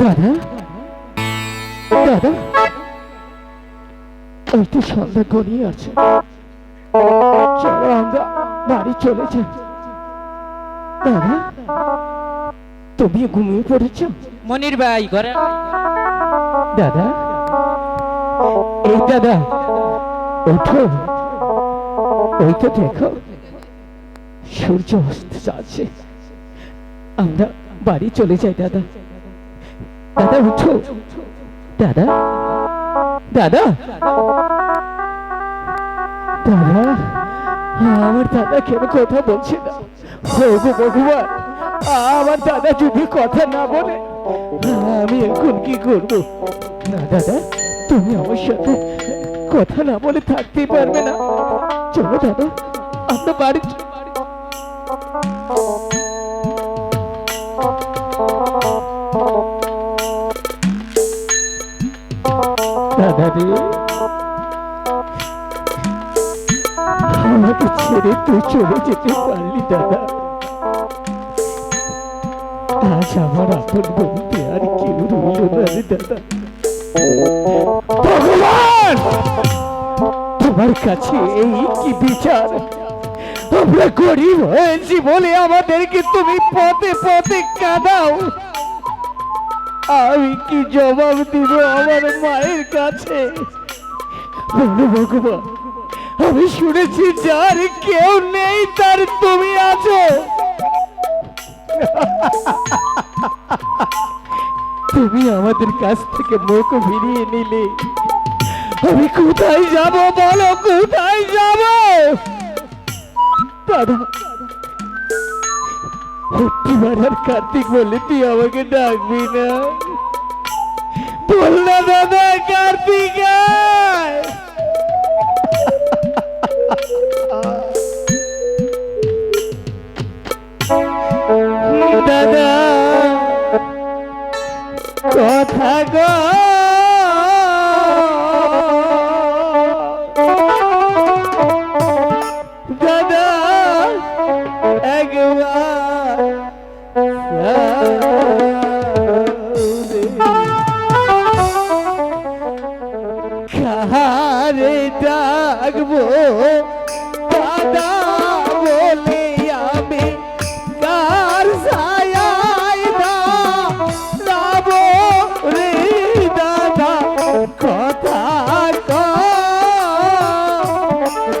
দাদা দাদা ওই তো সন্ধ্যা গড়িয়ে আছে, চলো আমরা বাড়ি চলে যাই। দাদা তুমি ঘুমিয়ে পড়েছ? মনির ভাই ঘরে। দাদা এই দাদা ওঠো, ওই তো দেখো সূর্য অস্ত যাচ্ছে, আমরা বাড়ি চলে যাই। দাদা দাদা উঠো, দাদা দাদা দাদা আমার দাদা কেন কথা বলছে না? ভগবান, আমার দাদা যদি কথা না বলে আমি এখন কি করবো? না দাদা, তুমি আমার সাথে কথা না বলে থাকতেই পারবে না। চলো দাদা আমরা বাড়ি। দাদা রে, আমাকে ছেড়ে তুই চলে যেতে পারলি দাদা। আজ আমার আপন বলতে আর কেউ রইল না রে দাদা। ভগবান, তোমার কাছে এই কি বিচার? আমরা গরিব হয়েছি বলে আমাদেরকে তুমি পথে পথে কাঁদাও। আমি কি জবাব দিব আমার মায়ের কাছে? বলো ভগবান, আমি শুনেছি যার কেউ নেই তার তুমি আছো। তুমি আমাদের কাছ থেকে মুখ ফিরিয়ে নিলে আমি কোথায় যাব বলো, কোথায় যাব? দাদা একটিবার আর কার্তিক বলে তুই আমাকে ডাকবি না? বল না দাদা, কার্তিক দাদা কথা গো দাদা একবার কারে ডাকবো দাদা বলে আমি কার ছায়ায় দাঁড়াবো রে দাদা? কথা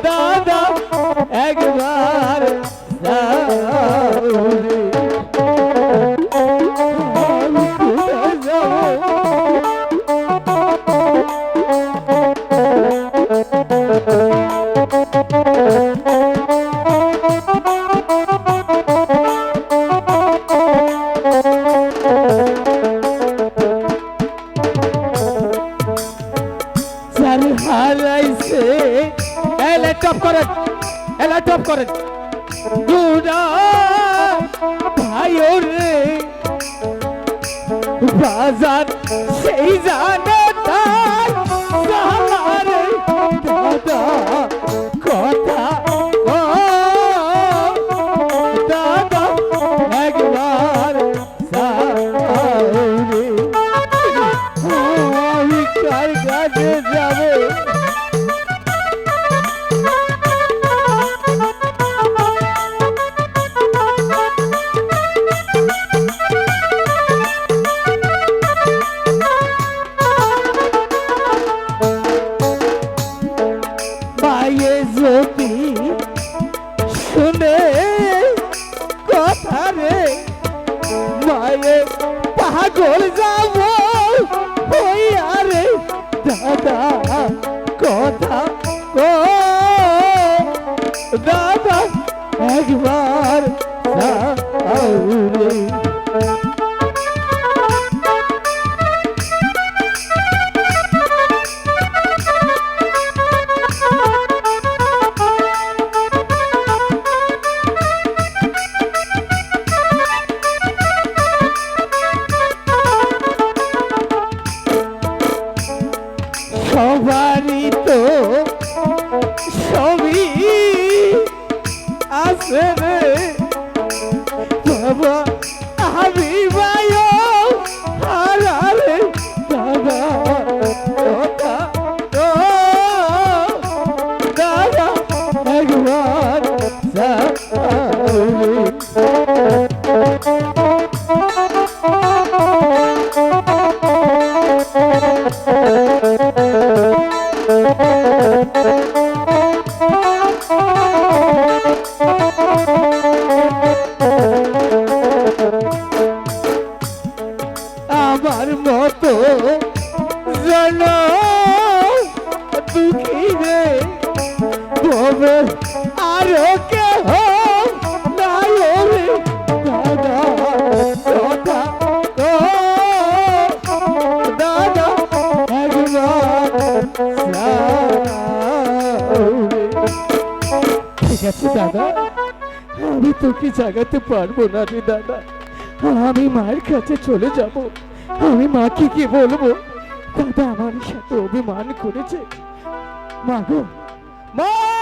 দাদা একবার হারাইছে ল্যাপটপ করেন, ল্যাপটপ করেন ভাই রে বাজার সেই জানে তার দাদা কথা দাদা একবার আমি কার কাছে যাবো? মায়ে পাগল যাব ওই আরে দাদা কথা ও দাদা একবার যাও রে। সবারই তো সবই আছে রে বাবা আমি ভাইও হারালে দাদা কথা তো দাদা একবার যাও রে। আমার মতো জন দুঃখী রে তবে আরো কেহ নাই রে দাদা কথা তো দাদা একবার যাও রে। ঠিক আছে দাদা, আমি তোকে জাগাতে পারবো না রে দাদা, আমি মায়ের কাছে চলে যাব। আমি মাকে কি বলবো দাদা আমার সাথে অভিমান করেছে। মা গো মা।